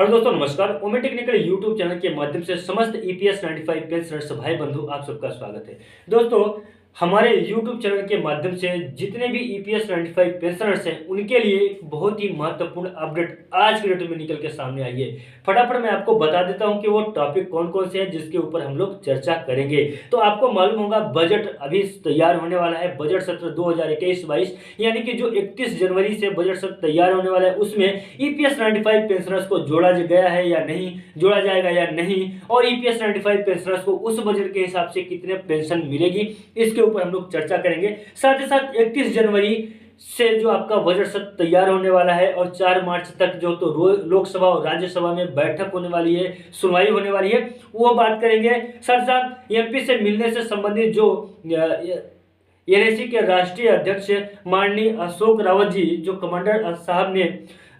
और दोस्तों नमस्कार। ओमे टेक्निकल यूट्यूब चैनल के माध्यम से समस्त ईपीएस 95 पेंशनर्स भाई बंधु आप सबका स्वागत है। दोस्तों हमारे यूट्यूब चैनल के माध्यम से जितने भी ईपीएस 95 पेंशनर्स हैं उनके लिए बहुत ही महत्वपूर्ण अपडेट आज के डेट में निकल के सामने आई है। फटाफट मैं आपको बता देता हूं कि वो टॉपिक कौन कौन से हैं जिसके ऊपर हम लोग चर्चा करेंगे। तो आपको मालूम होगा बजट अभी तैयार होने वाला है। बजट सत्र 2021-22 यानी कि जो 31 जनवरी से बजट सत्र तैयार होने वाला है उसमें ईपीएस 95 पेंशनर्स को जोड़ा गया है या नहीं, जोड़ा जाएगा या नहीं, और ईपीएस 95 पेंशनर्स को उस बजट के हिसाब से कितने पेंशन मिलेगी इसके ऊपर हम लोग चर्चा करेंगे। साथ ही साथ 31 जनवरी से जो आपका बजट सत्र तैयार होने वाला है और 4 मार्च तक जो तो लोकसभा और राज्यसभा में बैठक होने वाली है, सुनवाई होने वाली है, वो बात करेंगे। साथ साथ एमपी से मिलने से संबंधित जो एनएसी के राष्ट्रीय अध्यक्ष माननीय अशोक रावत जी जो कमांडर साहब ने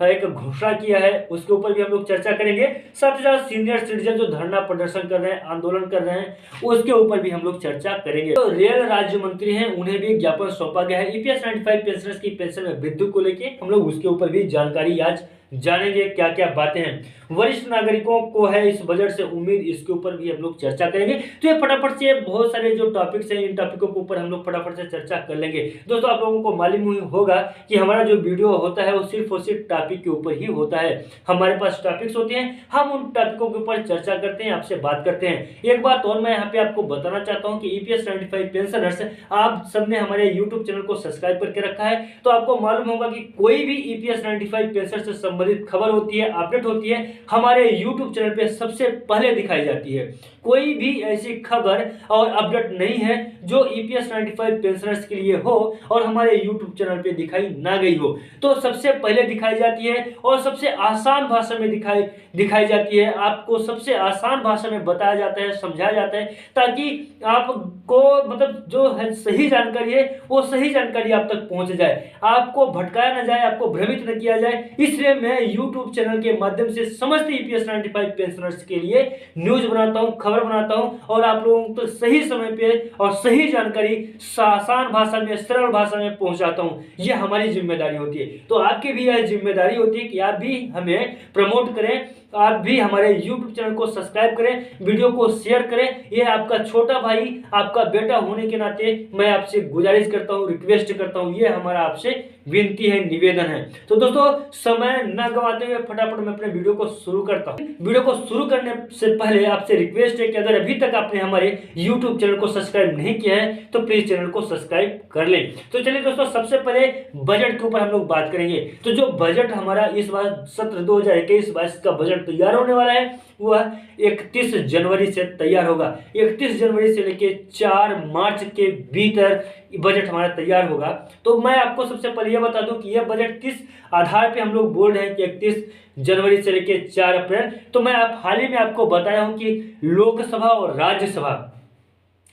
एक घोषणा किया है उसके ऊपर भी हम लोग चर्चा करेंगे। साथ ही साथ सीनियर सिटीजन जो धरना प्रदर्शन कर रहे हैं, आंदोलन कर रहे हैं, उसके ऊपर भी हम लोग चर्चा करेंगे। तो रेल राज्य मंत्री हैं उन्हें भी ज्ञापन सौंपा गया है ईपीएस 95 पेंशनर्स की पेंशन में वृद्धि को लेकर हम लोग उसके ऊपर भी जानकारी आज जानेंगे क्या क्या बातें हैं। वरिष्ठ नागरिकों को है इस बजट से उम्मीद, इसके ऊपर भी हम लोग चर्चा करेंगे। तो ये फटाफट से बहुत सारे जो टॉपिक्स हैं इन टॉपिकों के ऊपर हम लोग फटाफट से चर्चा कर लेंगे। दोस्तों आप लोगों को मालूम होगा कि हमारा जो वीडियो होता है वो सिर्फ और सिर्फ टॉपिक के ऊपर ही होता है। हमारे पास टॉपिक्स होते हैं, हम उन टॉपिकों के ऊपर चर्चा करते हैं, आपसे बात करते हैं। एक बात और मैं यहाँ पे आपको बताना चाहता हूँ कि ईपीएस 95 पेंशनर्स आप सबने हमारे यूट्यूब चैनल को सब्सक्राइब करके रखा है, तो आपको मालूम होगा कि कोई भी ईपीएस 95 पेंशनर से संबंधित खबर होती है, अपडेट होती है, हमारे यूट्यूब चैनल पे सबसे पहले दिखाई जाती है। कोई भी ऐसी खबर और अपडेट नहीं है जो ईपीएस 95 पेंशनर्स के लिए हो और हमारे यूट्यूब चैनल पे दिखाई ना गई हो। तो सबसे पहले दिखाई जाती है और सबसे आसान भाषा में दिखाई जाती है। आपको सबसे आसान भाषा में बताया जाता है, समझाया जाता है, ताकि आपको मतलब जो है सही जानकारी है वो सही जानकारी आप तक पहुंच जाए, आपको भटकाया ना जाए, आपको भ्रमित न किया जाए। इसलिए मैं यूट्यूब चैनल के माध्यम से समस्त ईपीएस 95 पेंशनर्स के लिए न्यूज बनाता हूं, खबर बनाता हूं और आप लोगों को सही समय पे और सही जानकारी आसान भाषा में, सरल भाषा में पहुंचाता हूं। यह हमारी जिम्मेदारी होती है। तो आपकी भी यह जिम्मेदारी होती है कि आप भी हमें प्रमोट करें, आप भी हमारे YouTube चैनल को सब्सक्राइब करें, वीडियो को शेयर करें। यह आपका छोटा भाई, आपका बेटा होने के नाते मैं आपसे गुजारिश करता हूं, रिक्वेस्ट करता हूं, यह हमारा आपसे विनती है, निवेदन है। तो दोस्तों समय न गंवाते हुए फटाफट मैं अपने वीडियो को शुरू करता हूं। वीडियो को शुरू करने से पहले आपसे रिक्वेस्ट है कि अगर अभी तक आपने हमारे YouTube चैनल को सब्सक्राइब नहीं किया है तो प्लीज चैनल को सब्सक्राइब कर लें। तो चलिए दोस्तों सबसे पहले बजट के ऊपर हम लोग बात करेंगे। तो जो बजट हमारा इस बार सत्र 2021-22 का बजट तैयार होने वाला है वह 31 जनवरी से तैयार होगा। 31 जनवरी से लेकर 4 मार्च के भीतर बजट हमारा तैयार होगा। तो मैं आपको सबसे पहले यह बता दूं कि यह बजट किस आधार पे हम लोग बोल रहे हैं कि 31 जनवरी से लेकर 4 अप्रैल। तो मैं हाल ही में आपको बताया हूं कि लोकसभा और राज्यसभा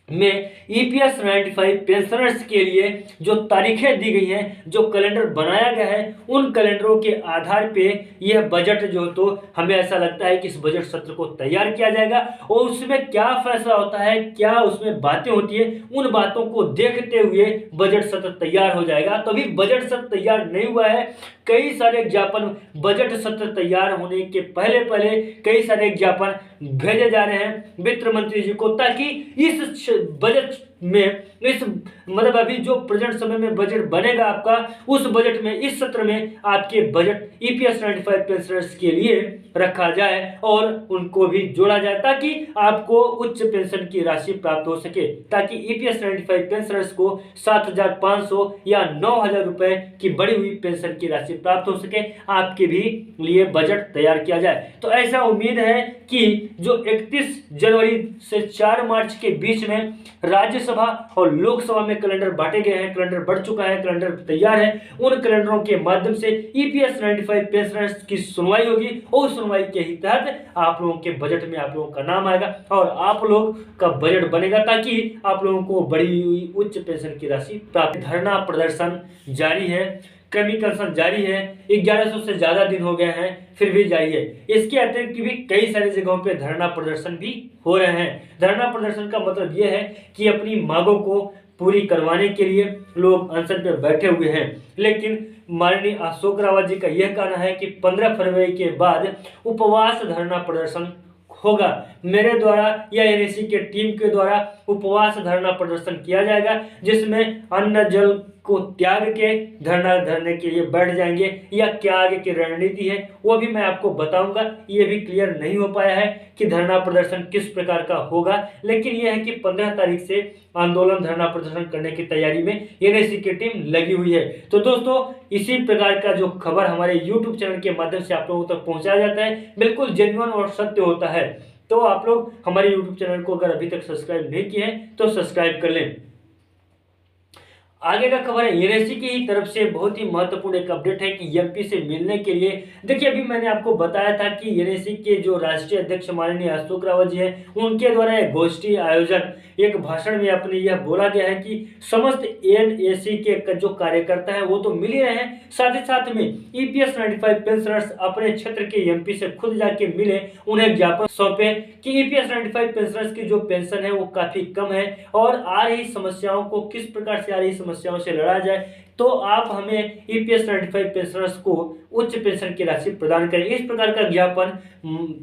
में ईपीएस 95 पेंशनर्स के लिए जो तारीखें दी गई हैं, जो कैलेंडर बनाया गया है, उन कैलेंडरों के आधार पे यह बजट जो तो हमें ऐसा लगता है कि इस बजट सत्र को तैयार किया जाएगा और उसमें क्या फैसला होता है, क्या उसमें बातें होती है, उन बातों को देखते हुए बजट सत्र तैयार हो जाएगा। तो अभी बजट सत्र तैयार नहीं हुआ है, कई सारे ज्ञापन बजट सत्र तैयार होने के पहले कई सारे ज्ञापन भेजे जा रहे हैं वित्त मंत्री जी को, ताकि इस बजट में इस मतलब अभी जो प्रेजेंट समय में बजट बनेगा आपका, उस बजट में इस सत्र में आपके बजट ईपीएस 95 पेंशनर्स के लिए रखा जाए और उनको भी जोड़ा जाए ताकि आपको उच्च पेंशन की राशि प्राप्त हो सके, ताकि ईपीएस 95 पेंशनर्स को 7,500 या 9,000 रुपए की बढ़ी हुई पेंशन की राशि प्राप्त हो सके। आपके भी लिए बजट तैयार किया जाए। तो ऐसा उम्मीद है कि जो 31 जनवरी से 4 मार्च के बीच में राज्यसभा और लोकसभा में कैलेंडर बांटे गए हैं, कैलेंडर बढ़ चुका है, कैलेंडर तैयार है, उन कैलेंडरों के माध्यम से ईपीएस 95 पेंशनर्स की सुनवाई होगी और सुनवाई के ही तहत आप लोगों के बजट में आप लोगों का नाम आएगा और आप लोग का बजट बनेगा ताकि आप लोगों को बढ़ी हुई उच्च पेंशन की राशि प्राप्त। धरना प्रदर्शन जारी है, क्रमिक अनशन जारी है, 1100 से ज्यादा दिन हो गए हैं फिर भी जारी है। इसके अतिरिक्त भी कई सारी जगहों पे धरना प्रदर्शन भी हो रहे हैं। धरना प्रदर्शन का मतलब यह है कि अपनी मांगों को पूरी करवाने के लिए लोग अनशन पर बैठे हुए हैं। लेकिन माननीय अशोक रावत जी का यह कहना है कि 15 फरवरी के बाद उपवास धरना प्रदर्शन होगा। मेरे द्वारा या एनएससी के टीम के द्वारा उपवास धरना प्रदर्शन किया जाएगा, जिसमें अन्न जल को त्याग के धरना धरने के लिए बैठ जाएंगे। या क्या आगे की रणनीति है वो भी मैं आपको बताऊंगा। ये भी क्लियर नहीं हो पाया है कि धरना प्रदर्शन किस प्रकार का होगा, लेकिन यह है कि 15 तारीख से आंदोलन धरना प्रदर्शन करने की तैयारी में एनएससी की टीम लगी हुई है। तो दोस्तों, इसी प्रकार का जो खबर हमारे यूट्यूब चैनल के माध्यम से आप लोगों तक पहुंचाया जाता है, बिल्कुल जेन्युइन और सत्य होता है। तो आप लोग हमारे यूट्यूब चैनल को अगर अभी तक सब्सक्राइब नहीं किए हैं तो सब्सक्राइब कर लें। आगे का खबर है एनएससी की तरफ से बहुत ही महत्वपूर्ण एक अपडेट है कि एमपी से मिलने के लिए, देखिए अभी मैंने आपको बताया था कि एनएससी के जो राष्ट्रीय अध्यक्ष माननीय अशोक रावत जी हैं, उनके द्वारा एक गोष्ठी आयोजन एक भाषण में अपने यह बोला गया है कि समस्त एनएससी के जो कार्यकर्ता है वो तो मिल ही रहे हैं, साथ ही साथ में ईपीएस 95 पेंशनर्स अपने क्षेत्र के एमपी से खुद जाके मिले, उन्हें ज्ञापन सौंपे कि ईपीएस 95 पेंशनर्स की जो पेंशन है वो काफी कम है और आ रही समस्याओं को किस प्रकार से आ रही समस्याओं से लड़ा जाए, तो आप हमें ईपीएस 95 पेंशनर्स को उच्च पेंशन की राशि प्रदान करें। इस प्रकार का ज्ञापन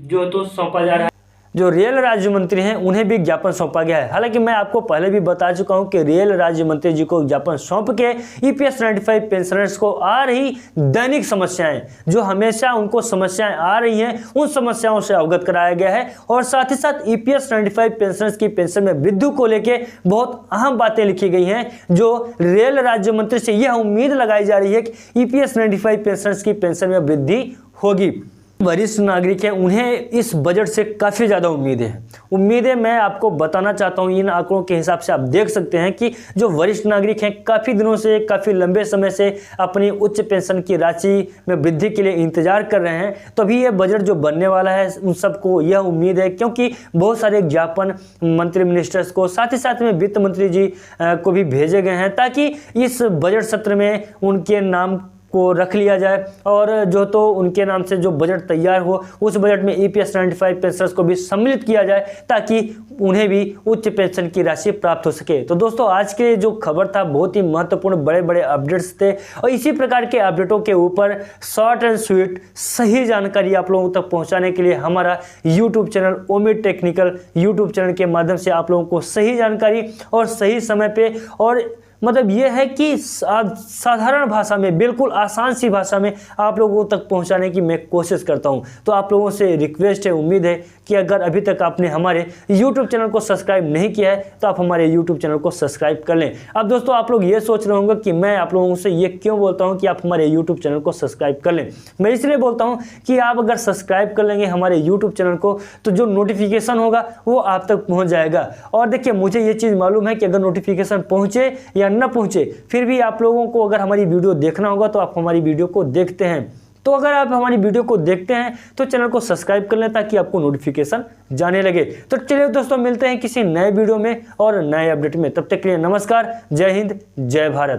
जो तो सौंपा जा रहा है। जो रेल राज्य मंत्री हैं उन्हें भी ज्ञापन सौंपा गया है। हालांकि मैं आपको पहले भी बता चुका हूं कि रेल राज्य मंत्री जी को ज्ञापन सौंप के ईपीएस 95 पेंशनर्स को आ रही दैनिक समस्याएं, जो हमेशा उनको समस्याएं आ रही हैं, उन समस्याओं से अवगत कराया गया है। और साथ ही साथ ईपीएस 95 पेंशनर्स की पेंशन में वृद्धि को लेकर बहुत अहम बातें लिखी गई हैं, जो रेल राज्य मंत्री से यह उम्मीद लगाई जा रही है कि ईपीएस 95 पेंशनर्स की पेंशन में वृद्धि होगी। वरिष्ठ नागरिक हैं, उन्हें इस बजट से काफ़ी ज़्यादा उम्मीदें मैं आपको बताना चाहता हूं। इन आंकड़ों के हिसाब से आप देख सकते हैं कि जो वरिष्ठ नागरिक हैं काफ़ी दिनों से, काफ़ी लंबे समय से अपनी उच्च पेंशन की राशि में वृद्धि के लिए इंतजार कर रहे हैं। तभी ये बजट जो बनने वाला है उन सबको यह उम्मीद है, क्योंकि बहुत सारे ज्ञापन मंत्री मिनिस्टर्स को, साथ ही साथ में वित्त मंत्री जी को भी भेजे गए हैं, ताकि इस बजट सत्र में उनके नाम को रख लिया जाए और जो तो उनके नाम से जो बजट तैयार हो उस बजट में ईपीएस 95 पेंशनर्स को भी सम्मिलित किया जाए, ताकि उन्हें भी उच्च पेंशन की राशि प्राप्त हो सके। तो दोस्तों, आज के जो खबर था बहुत ही महत्वपूर्ण, बड़े बड़े अपडेट्स थे और इसी प्रकार के अपडेटों के ऊपर शॉर्ट एंड स्वीट सही जानकारी आप लोगों तक पहुंचाने के लिए हमारा YouTube channel Omid technical YouTube channel के माध्यम से आप लोगों को सही जानकारी और सही समय पे, और मतलब यह है कि साधारण भाषा में, बिल्कुल आसान सी भाषा में आप लोगों तक पहुंचाने की मैं कोशिश करता हूं। तो आप लोगों से रिक्वेस्ट है, उम्मीद है कि अगर अभी तक आपने हमारे YouTube चैनल को सब्सक्राइब नहीं किया है तो आप हमारे YouTube चैनल को सब्सक्राइब कर लें। अब दोस्तों, आप लोग ये सोच रहे होंगे कि मैं आप लोगों से ये क्यों बोलता हूँ कि आप हमारे YouTube चैनल को सब्सक्राइब कर लें। मैं इसलिए बोलता हूँ कि आप अगर सब्सक्राइब कर लेंगे हमारे YouTube चैनल को तो जो नोटिफिकेशन होगा वो आप तक पहुँच जाएगा। और देखिए, मुझे ये चीज़ मालूम है कि अगर नोटिफिकेशन पहुँचे या न पहुंचे, फिर भी आप लोगों को अगर हमारी वीडियो देखना होगा तो आप हमारी वीडियो को देखते हैं। तो अगर आप हमारी वीडियो को देखते हैं तो चैनल को सब्सक्राइब कर लें ताकि आपको नोटिफिकेशन जाने लगे। तो चलिए दोस्तों, मिलते हैं किसी नए वीडियो में और नए अपडेट में। तब तक के लिए नमस्कार, जय हिंद, जय भारत।